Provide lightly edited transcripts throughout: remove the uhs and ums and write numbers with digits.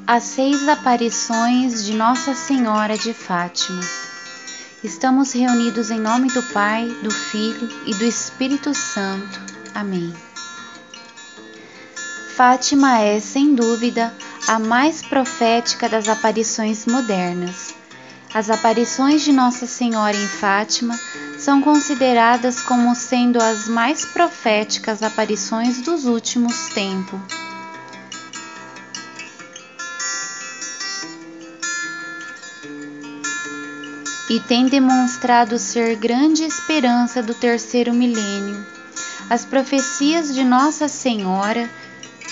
As 6 aparições de Nossa Senhora de Fátima. Estamos reunidos em nome do Pai, do Filho e do Espírito Santo. Amém. Fátima é, sem dúvida, a mais profética das aparições modernas. As aparições de Nossa Senhora em Fátima são consideradas como sendo as mais proféticas aparições dos últimos tempos. E tem demonstrado ser grande esperança do terceiro milênio. As profecias de Nossa Senhora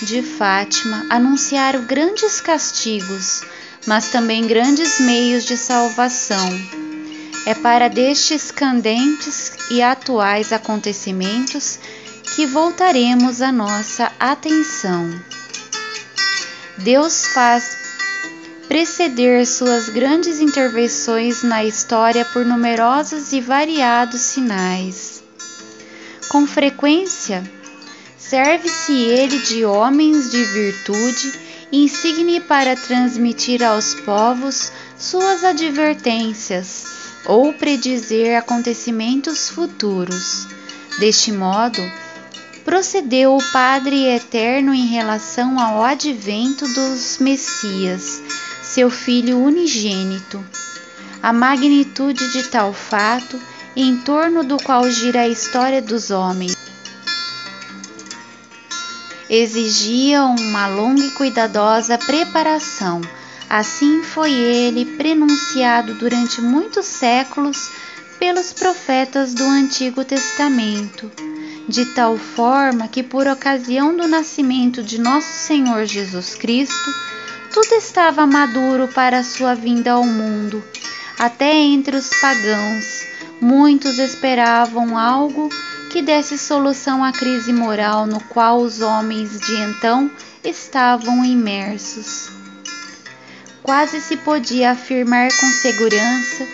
de Fátima anunciaram grandes castigos, mas também grandes meios de salvação. É para destes candentes e atuais acontecimentos que voltaremos a nossa atenção. Deus faz preceder suas grandes intervenções na história por numerosos e variados sinais. Com frequência, serve-se ele de homens de virtude, insigne para transmitir aos povos suas advertências ou predizer acontecimentos futuros. Deste modo, procedeu o Padre Eterno em relação ao advento dos Messias, seu Filho unigênito. A magnitude de tal fato, em torno do qual gira a história dos homens, exigia uma longa e cuidadosa preparação. Assim foi ele prenunciado durante muitos séculos pelos profetas do Antigo Testamento, de tal forma que, por ocasião do nascimento de nosso Senhor Jesus Cristo, tudo estava maduro para a sua vinda ao mundo. Até entre os pagãos, muitos esperavam algo que desse solução à crise moral no qual os homens de então estavam imersos. Quase se podia afirmar com segurança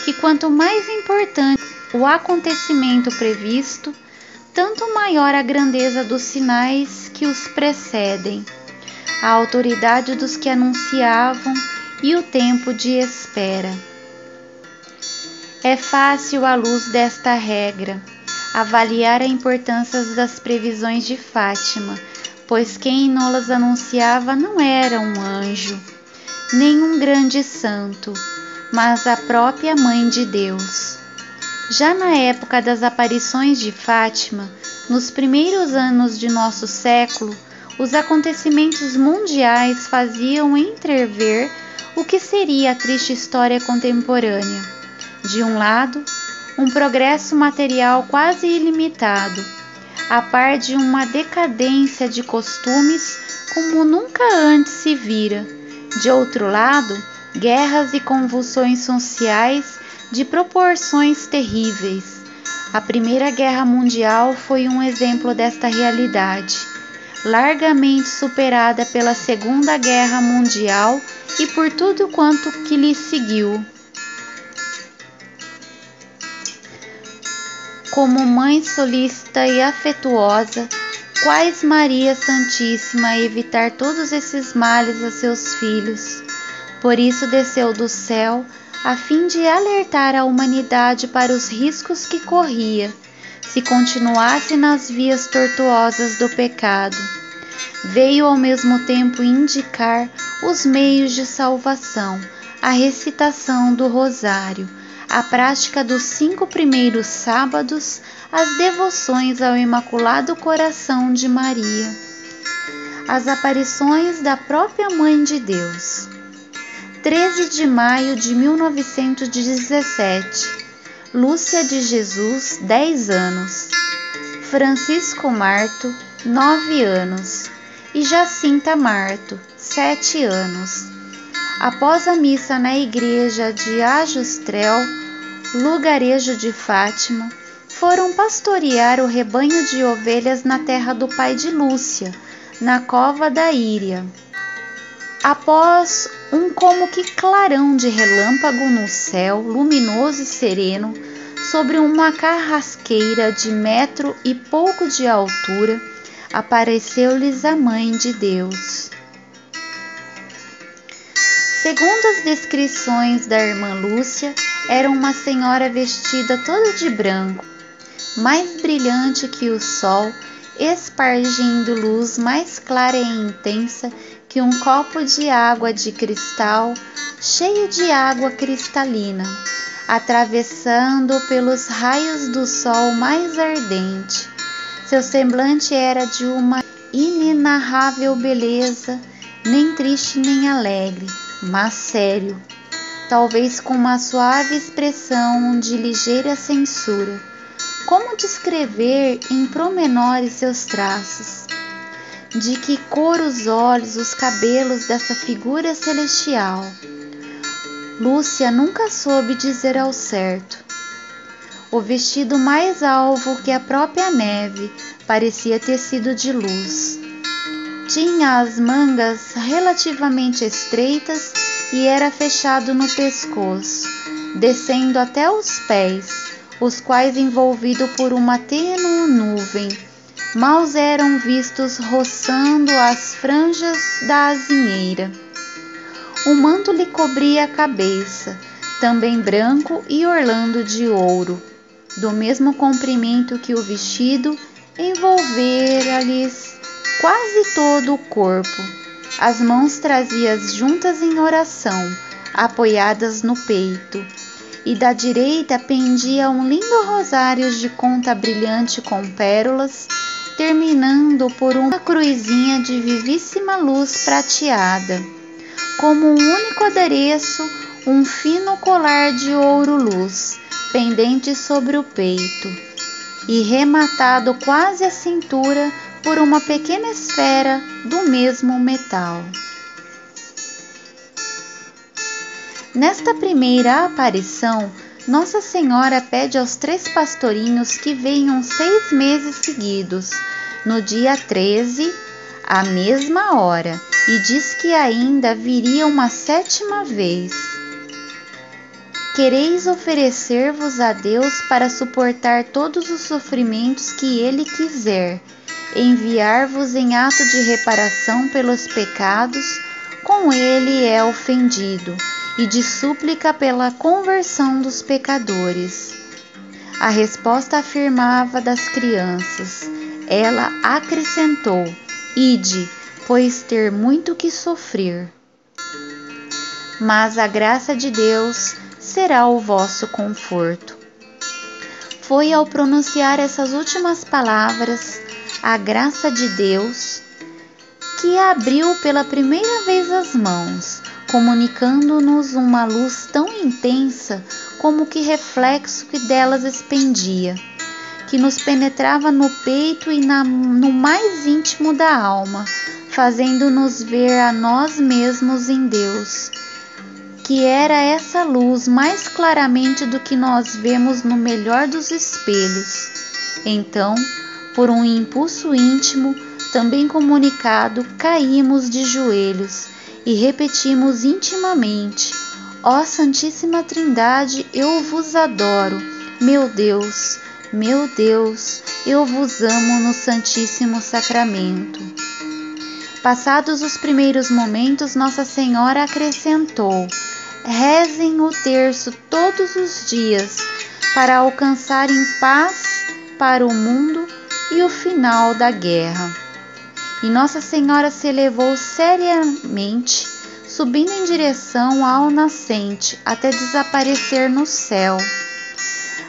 que quanto mais importante o acontecimento previsto, tanto maior a grandeza dos sinais que os precedem, a autoridade dos que anunciavam e o tempo de espera. É fácil, à luz desta regra, avaliar a importância das previsões de Fátima, pois quem nolas anunciava não era um anjo, nem um grande santo, mas a própria Mãe de Deus. Já na época das aparições de Fátima, nos primeiros anos de nosso século, os acontecimentos mundiais faziam entrever o que seria a triste história contemporânea. De um lado, um progresso material quase ilimitado, a par de uma decadência de costumes como nunca antes se vira. De outro lado, guerras e convulsões sociais de proporções terríveis. A Primeira Guerra Mundial foi um exemplo desta realidade, largamente superada pela Segunda Guerra Mundial e por tudo quanto que lhe seguiu. Como mãe solícita e afetuosa, quais Maria Santíssima a evitar todos esses males a seus filhos. Por isso desceu do céu, a fim de alertar a humanidade para os riscos que corria, se continuasse nas vias tortuosas do pecado. Veio ao mesmo tempo indicar os meios de salvação, a recitação do rosário, a prática dos 5 primeiros sábados, as devoções ao Imaculado Coração de Maria, as aparições da própria Mãe de Deus. 13 de maio de 1917, Lúcia de Jesus, 10 anos, Francisco Marto, 9 anos, e Jacinta Marto, 7 anos. Após a missa na igreja de Ajustrel, lugarejo de Fátima, foram pastorear o rebanho de ovelhas na terra do pai de Lúcia, na cova da Íria. Após um como que clarão de relâmpago no céu, luminoso e sereno, sobre uma carrasqueira de 1 metro e pouco de altura, apareceu-lhes a Mãe de Deus. Segundo as descrições da irmã Lúcia, era uma senhora vestida toda de branco, mais brilhante que o sol, espargindo luz mais clara e intensa que um copo de água de cristal, cheio de água cristalina, atravessando pelos raios do sol mais ardente. Seu semblante era de uma inenarrável beleza, nem triste nem alegre, mas sério, talvez com uma suave expressão de ligeira censura. Como descrever em promenores seus traços? De que cor os olhos, os cabelos dessa figura celestial? Lúcia nunca soube dizer ao certo. O vestido mais alvo que a própria neve parecia tecido de luz. Tinha as mangas relativamente estreitas e era fechado no pescoço, descendo até os pés, os quais, envolvido por uma tênue nuvem, mals eram vistos roçando as franjas da azinheira. O manto lhe cobria a cabeça, também branco e orlando de ouro, do mesmo comprimento que o vestido, envolvera-lhes quase todo o corpo. As mãos trazia juntas em oração, apoiadas no peito, e da direita pendia um lindo rosário de conta brilhante com pérolas, terminando por uma cruzinha de vivíssima luz prateada. Como um único adereço, um fino colar de ouro-luz, pendente sobre o peito, e rematado quase à cintura por uma pequena esfera do mesmo metal. Nesta primeira aparição, Nossa Senhora pede aos 3 pastorinhos que venham 6 meses seguidos, no dia 13, à mesma hora, e diz que ainda viria uma 7ª vez. Quereis oferecer-vos a Deus para suportar todos os sofrimentos que Ele quiser, enviar-vos em ato de reparação pelos pecados com Ele é ofendido, e de súplica pela conversão dos pecadores. A resposta afirmava das crianças. Ela acrescentou: Ide, pois ter muito que sofrer. Mas a graça de Deus será o vosso conforto. Foi ao pronunciar essas últimas palavras, a graça de Deus, que abriu pela primeira vez as mãos, comunicando-nos uma luz tão intensa como que reflexo que delas expendia, que nos penetrava no peito e no mais íntimo da alma, fazendo-nos ver a nós mesmos em Deus, que era essa luz mais claramente do que nós vemos no melhor dos espelhos. Então, por um impulso íntimo, também comunicado, caímos de joelhos e repetimos intimamente: Ó Santíssima Trindade, eu vos adoro, meu Deus, eu vos amo no Santíssimo Sacramento. Passados os primeiros momentos, Nossa Senhora acrescentou: rezem o terço todos os dias para alcançarem paz para o mundo e o final da guerra. E Nossa Senhora se elevou seriamente, subindo em direção ao nascente, até desaparecer no céu.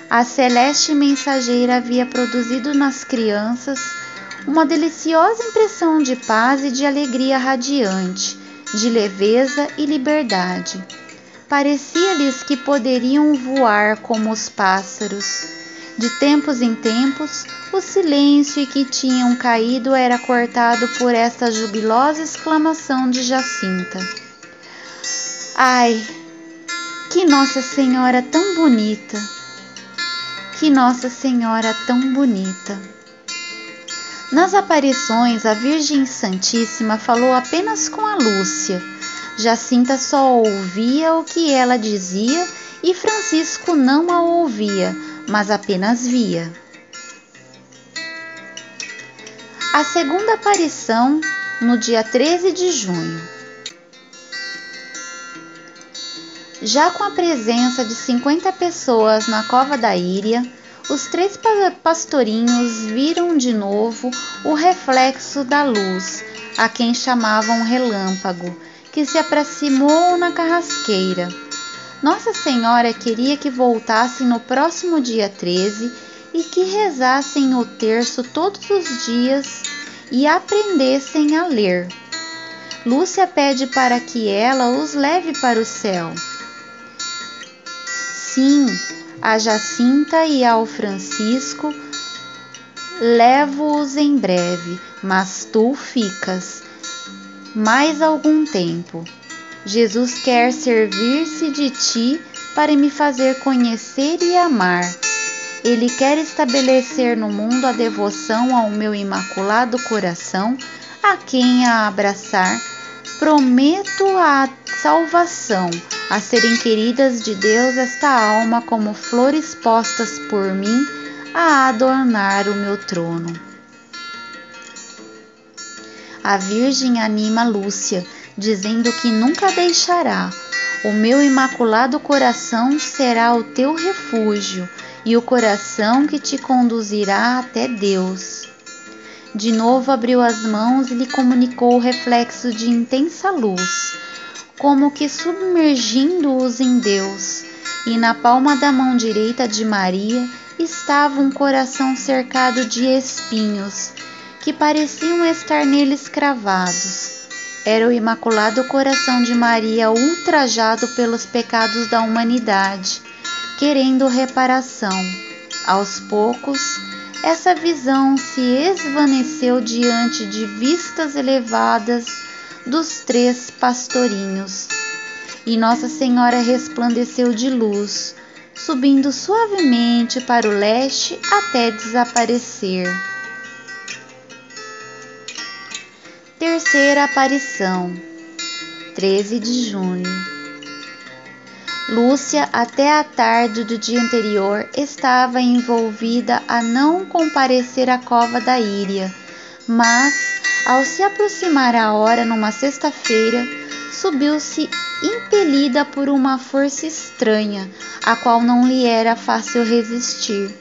A celeste mensageira havia produzido nas crianças uma deliciosa impressão de paz e de alegria radiante, de leveza e liberdade. Parecia-lhes que poderiam voar como os pássaros. De tempos em tempos, o silêncio que tinham caído era cortado por esta jubilosa exclamação de Jacinta: Ai, que Nossa Senhora tão bonita! Que Nossa Senhora tão bonita! Nas aparições, a Virgem Santíssima falou apenas com a Lúcia. Jacinta só ouvia o que ela dizia e Francisco não a ouvia, mas apenas via. A segunda aparição, no dia 13 de junho. Já com a presença de 50 pessoas na cova da Íria, os 3 pastorinhos viram de novo o reflexo da luz, a quem chamavam relâmpago, que se aproximou na carrasqueira. Nossa Senhora queria que voltassem no próximo dia 13 e que rezassem o terço todos os dias e aprendessem a ler. Lúcia pede para que ela os leve para o céu. Sim, a Jacinta e ao Francisco levo-os em breve, mas tu ficas mais algum tempo. Jesus quer servir-se de ti para me fazer conhecer e amar. Ele quer estabelecer no mundo a devoção ao meu imaculado coração, a quem a abraçar, prometo a salvação, a serem queridas de Deus esta alma como flores postas por mim a adornar o meu trono. A Virgem anima Lúcia, dizendo que nunca deixará. O meu imaculado coração será o teu refúgio e o coração que te conduzirá até Deus. De novo abriu as mãos e lhe comunicou o reflexo de intensa luz, como que submergindo-os em Deus, e na palma da mão direita de Maria estava um coração cercado de espinhos, que pareciam estar neles cravados. Era o Imaculado Coração de Maria ultrajado pelos pecados da humanidade, querendo reparação. Aos poucos, essa visão se esvaneceu diante de vistas elevadas dos 3 pastorinhos, e Nossa Senhora resplandeceu de luz, subindo suavemente para o leste até desaparecer. Terceira aparição, 13 de junho. Lúcia, até a tarde do dia anterior, estava envolvida a não comparecer à cova da Íria, mas, ao se aproximar a hora numa sexta-feira, subiu-se impelida por uma força estranha, a qual não lhe era fácil resistir.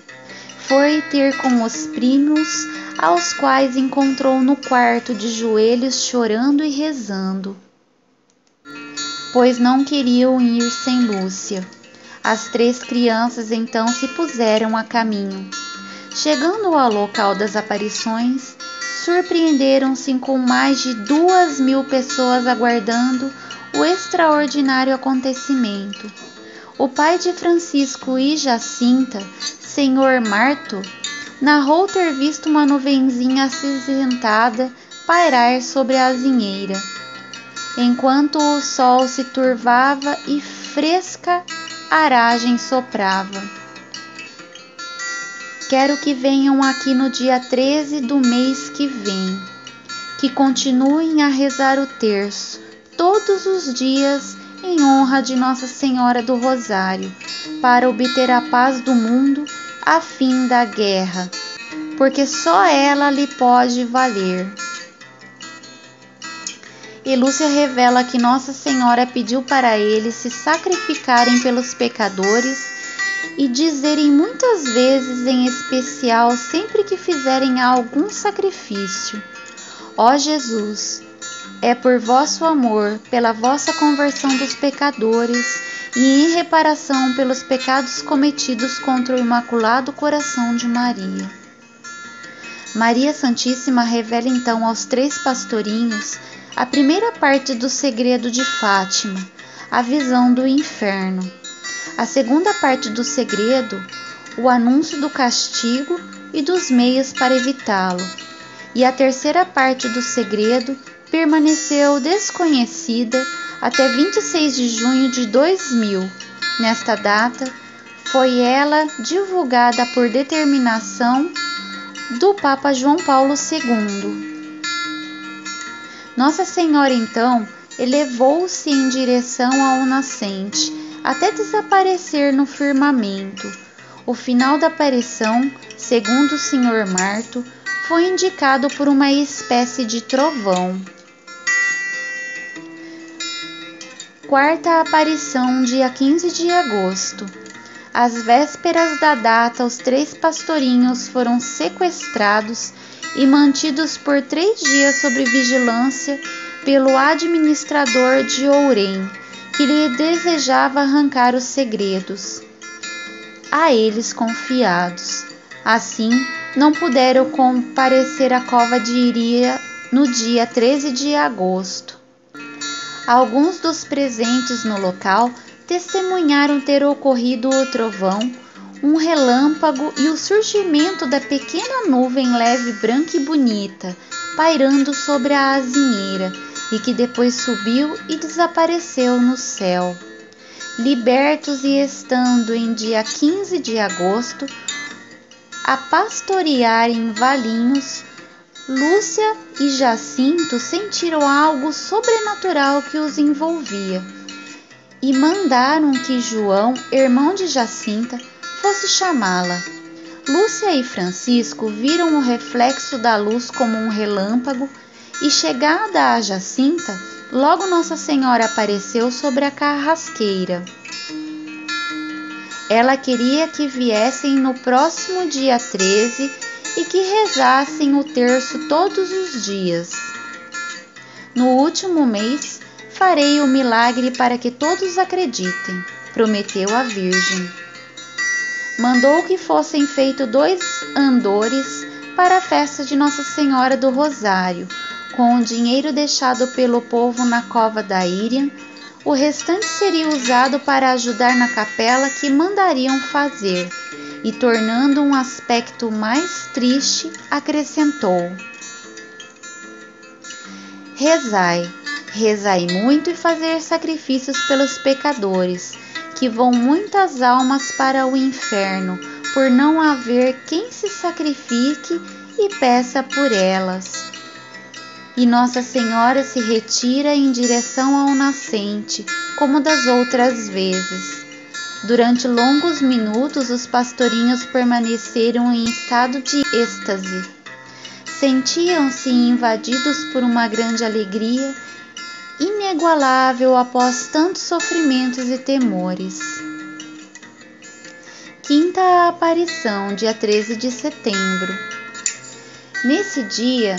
Foi ter com os primos, aos quais encontrou no quarto de joelhos chorando e rezando, pois não queriam ir sem Lúcia. As 3 crianças então se puseram a caminho. Chegando ao local das aparições, surpreenderam-se com mais de 2.000 pessoas aguardando o extraordinário acontecimento. O pai de Francisco e Jacinta, Senhor Marto, narrou ter visto uma nuvenzinha acinzentada pairar sobre a azinheira, enquanto o sol se turvava e fresca aragem soprava. Quero que venham aqui no dia 13 do mês que vem, que continuem a rezar o terço todos os dias em honra de Nossa Senhora do Rosário, para obter a paz do mundo a fim da guerra, porque só ela lhe pode valer. E Lúcia revela que Nossa Senhora pediu para eles se sacrificarem pelos pecadores e dizerem muitas vezes, em especial sempre que fizerem algum sacrifício: ó Jesus, é por vosso amor, pela vossa conversão dos pecadores e em reparação pelos pecados cometidos contra o Imaculado Coração de Maria. Maria Santíssima revela então aos 3 pastorinhos a primeira parte do segredo de Fátima, a visão do inferno. A segunda parte do segredo, o anúncio do castigo e dos meios para evitá-lo. E a terceira parte do segredo permaneceu desconhecida até 26 de junho de 2000. Nesta data, foi ela divulgada por determinação do Papa João Paulo II. Nossa Senhora, então, elevou-se em direção ao nascente, até desaparecer no firmamento. O final da aparição, segundo o Sr. Marto, foi indicado por uma espécie de trovão. Quarta aparição, dia 15 de agosto. Às vésperas da data, os 3 pastorinhos foram sequestrados e mantidos por 3 dias sob vigilância pelo administrador de Ourém, que lhe desejava arrancar os segredos a eles confiados. Assim, não puderam comparecer à cova de Iria no dia 13 de agosto. Alguns dos presentes no local testemunharam ter ocorrido o trovão, um relâmpago e o surgimento da pequena nuvem leve, branca e bonita, pairando sobre a azinheira, e que depois subiu e desapareceu no céu. Libertos e estando em dia 15 de agosto a pastorear em Valinhos, Lúcia e Jacinto sentiram algo sobrenatural que os envolvia e mandaram que João, irmão de Jacinta, fosse chamá-la. Lúcia e Francisco viram o reflexo da luz como um relâmpago e, chegada a Jacinta, logo Nossa Senhora apareceu sobre a carrasqueira. Ela queria que viessem no próximo dia 13 e que rezassem o terço todos os dias. No último mês, farei o milagre para que todos acreditem, prometeu a Virgem. Mandou que fossem feitos 2 andores para a festa de Nossa Senhora do Rosário, com o dinheiro deixado pelo povo na cova da Íria. O restante seria usado para ajudar na capela que mandariam fazer, e tornando um aspecto mais triste, acrescentou: rezai muito e fazer sacrifícios pelos pecadores, que vão muitas almas para o inferno, por não haver quem se sacrifique e peça por elas. E Nossa Senhora se retira em direção ao nascente, como das outras vezes. Durante longos minutos, os pastorinhos permaneceram em estado de êxtase. Sentiam-se invadidos por uma grande alegria, inigualável após tantos sofrimentos e temores. Quinta aparição, dia 13 de setembro. Nesse dia,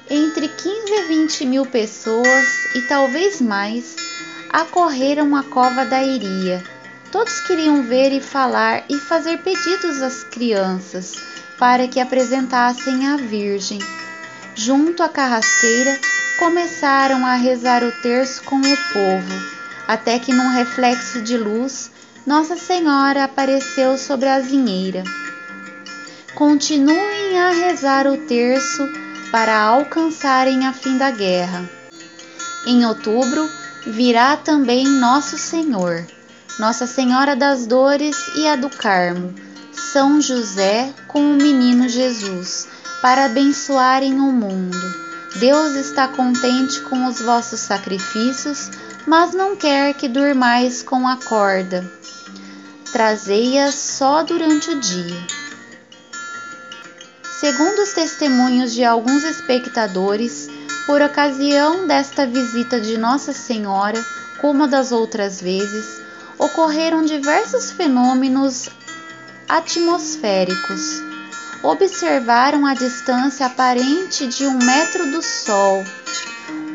entre 15 e 20 mil pessoas, e talvez mais, acorreram à cova da Iria. Todos queriam ver e falar e fazer pedidos às crianças, para que apresentassem à Virgem. Junto à carrasqueira, começaram a rezar o terço com o povo, até que num reflexo de luz, Nossa Senhora apareceu sobre a azinheira. Continuem a rezar o terço para alcançarem a fim da guerra. Em outubro, virá também Nosso Senhor, Nossa Senhora das Dores e a do Carmo, São José com o menino Jesus, para abençoarem o mundo. Deus está contente com os vossos sacrifícios, mas não quer que durmais com a corda. Trazei-as só durante o dia. Segundo os testemunhos de alguns espectadores, por ocasião desta visita de Nossa Senhora, como das outras vezes, ocorreram diversos fenômenos atmosféricos. Observaram a distância aparente de 1 metro do Sol,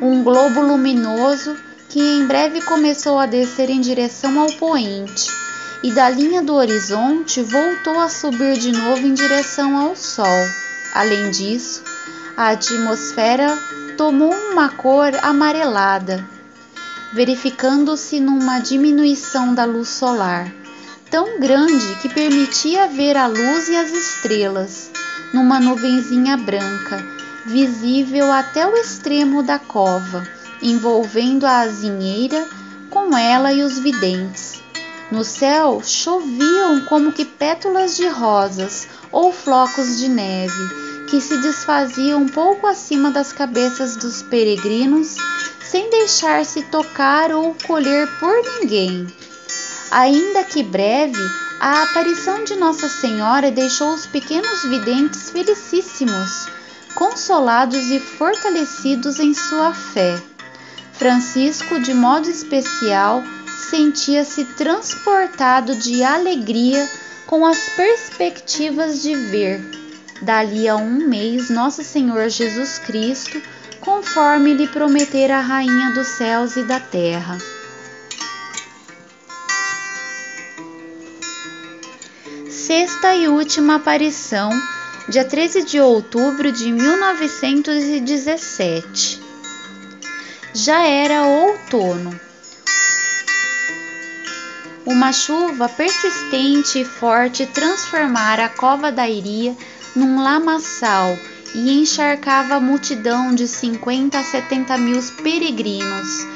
um globo luminoso que em breve começou a descer em direção ao poente, e da linha do horizonte voltou a subir de novo em direção ao Sol. Além disso, a atmosfera tomou uma cor amarelada, verificando-se numa diminuição da luz solar, tão grande que permitia ver a luz e as estrelas, numa nuvenzinha branca, visível até o extremo da cova, envolvendo a azinheira, com ela e os videntes. No céu choviam como que pétalas de rosas ou flocos de neve, que se desfaziam um pouco acima das cabeças dos peregrinos, sem deixar-se tocar ou colher por ninguém. Ainda que breve, a aparição de Nossa Senhora deixou os pequenos videntes felicíssimos, consolados e fortalecidos em sua fé. Francisco, de modo especial, sentia-se transportado de alegria com as perspectivas de ver, dali a um mês, Nosso Senhor Jesus Cristo, conforme lhe prometera a Rainha dos céus e da terra. Sexta e última aparição, dia 13 de outubro de 1917. Já era outono. Uma chuva persistente e forte transformara a cova da Iria num lamaçal e encharcava a multidão de 50 a 70 mil peregrinos,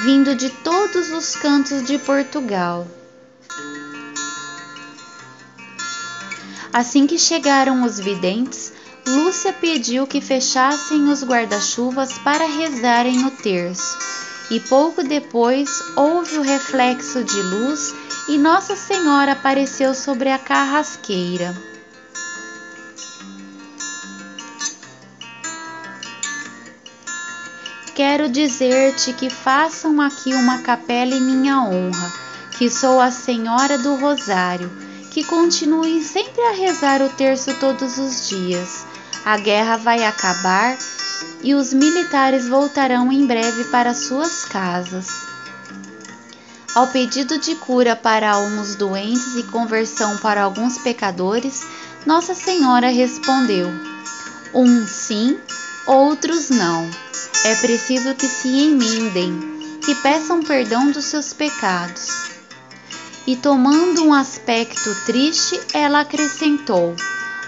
vindo de todos os cantos de Portugal. Assim que chegaram os videntes, Lúcia pediu que fechassem os guarda-chuvas para rezarem o terço, e pouco depois houve o reflexo de luz e Nossa Senhora apareceu sobre a carrasqueira. Quero dizer-te que façam aqui uma capela em minha honra, que sou a Senhora do Rosário, que continuem sempre a rezar o terço todos os dias. A guerra vai acabar e os militares voltarão em breve para suas casas. Ao pedido de cura para uns doentes e conversão para alguns pecadores, Nossa Senhora respondeu: uns sim, outros não. É preciso que se emendem, que peçam perdão dos seus pecados. E tomando um aspecto triste, ela acrescentou: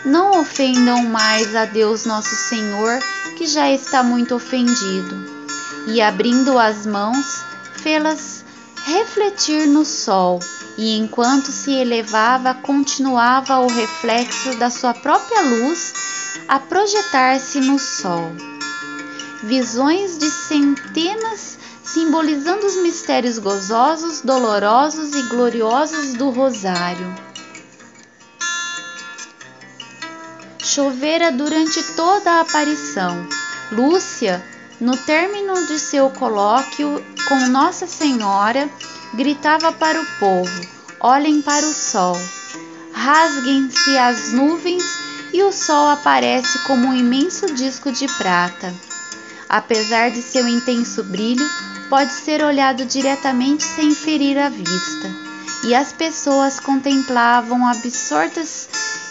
não ofendam mais a Deus Nosso Senhor, que já está muito ofendido. E abrindo as mãos, fê-las refletir no sol, e enquanto se elevava, continuava o reflexo da sua própria luz a projetar-se no sol. Visões de centenas simbolizando os mistérios gozosos, dolorosos e gloriosos do Rosário. Chovera durante toda a aparição. Lúcia, no término de seu colóquio com Nossa Senhora, gritava para o povo: olhem para o sol. Rasguem-se as nuvens e o sol aparece como um imenso disco de prata. Apesar de seu intenso brilho, pode ser olhado diretamente sem ferir a vista. E as pessoas contemplavam absortas,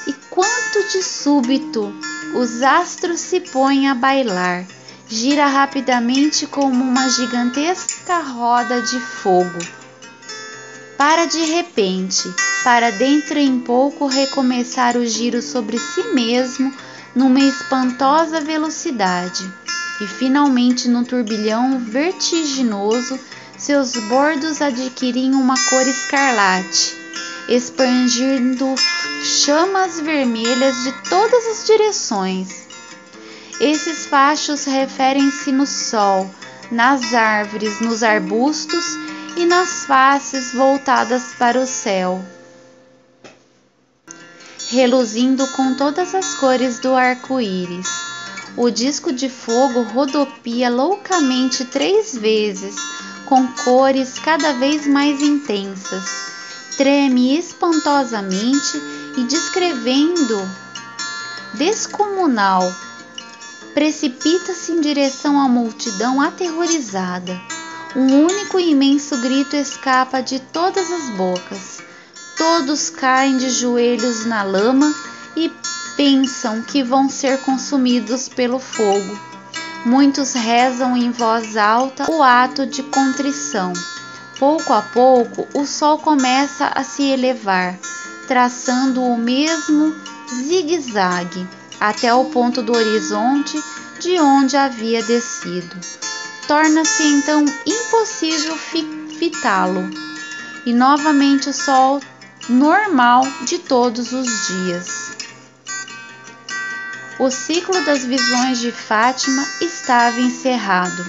e quanto de súbito os astros se põem a bailar, gira rapidamente como uma gigantesca roda de fogo. Para de repente, para dentro em pouco recomeçar o giro sobre si mesmo numa espantosa velocidade. E finalmente, no turbilhão vertiginoso, seus bordos adquiriam uma cor escarlate, expandindo chamas vermelhas de todas as direções. Esses fachos referem-se no sol, nas árvores, nos arbustos e nas faces voltadas para o céu, reluzindo com todas as cores do arco-íris. O disco de fogo rodopia loucamente 3 vezes, com cores cada vez mais intensas. Treme espantosamente e, descrevendo descomunal, precipita-se em direção à multidão aterrorizada. Um único e imenso grito escapa de todas as bocas. Todos caem de joelhos na lama e pensam que vão ser consumidos pelo fogo. Muitos rezam em voz alta o ato de contrição. Pouco a pouco, o sol começa a se elevar, traçando o mesmo zigue-zague até o ponto do horizonte de onde havia descido. Torna-se então impossível fitá-lo, e novamente o sol normal de todos os dias. O ciclo das visões de Fátima estava encerrado.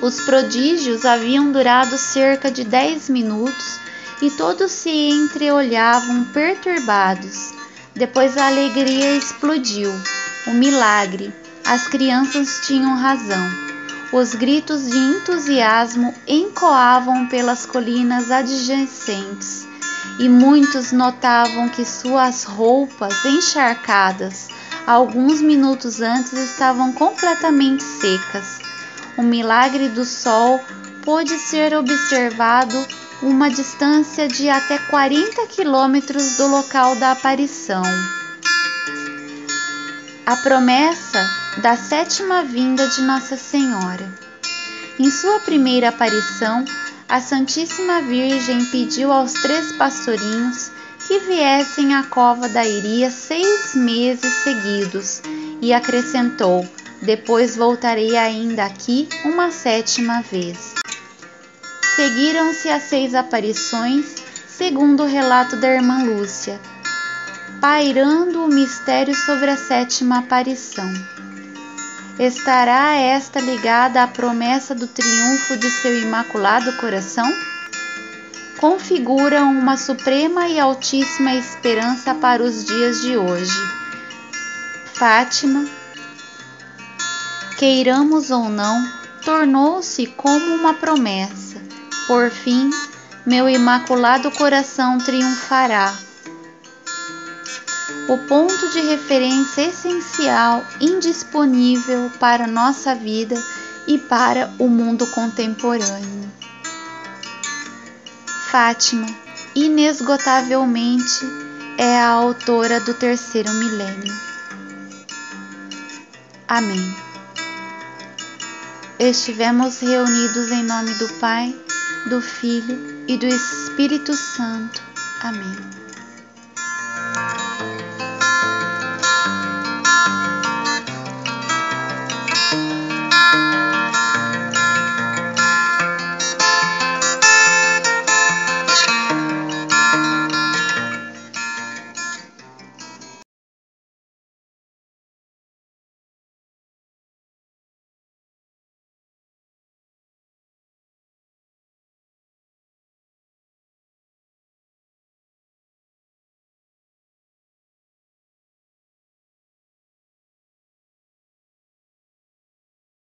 Os prodígios haviam durado cerca de 10 minutos e todos se entreolhavam perturbados. Depois a alegria explodiu. O milagre. As crianças tinham razão. Os gritos de entusiasmo ecoavam pelas colinas adjacentes, e muitos notavam que suas roupas encharcadas, alguns minutos antes, estavam completamente secas. O milagre do sol pôde ser observado uma distância de até 40 quilômetros do local da aparição. A promessa da sétima vinda de Nossa Senhora. Em sua primeira aparição, a Santíssima Virgem pediu aos 3 pastorinhos que viessem à cova da Iria 6 meses seguidos e acrescentou: depois voltarei ainda aqui uma 7ª vez. Seguiram-se as 6 aparições, segundo o relato da irmã Lúcia, pairando o mistério sobre a 7ª aparição. Estará esta ligada à promessa do triunfo de seu Imaculado Coração? Configuram uma suprema e altíssima esperança para os dias de hoje. Fátima, queiramos ou não, tornou-se como uma promessa. Por fim, meu Imaculado Coração triunfará. O ponto de referência essencial, indisponível para nossa vida e para o mundo contemporâneo. Fátima, inesgotavelmente, é a autora do 3º milênio. Amém. Estivemos reunidos em nome do Pai, do Filho e do Espírito Santo. Amém.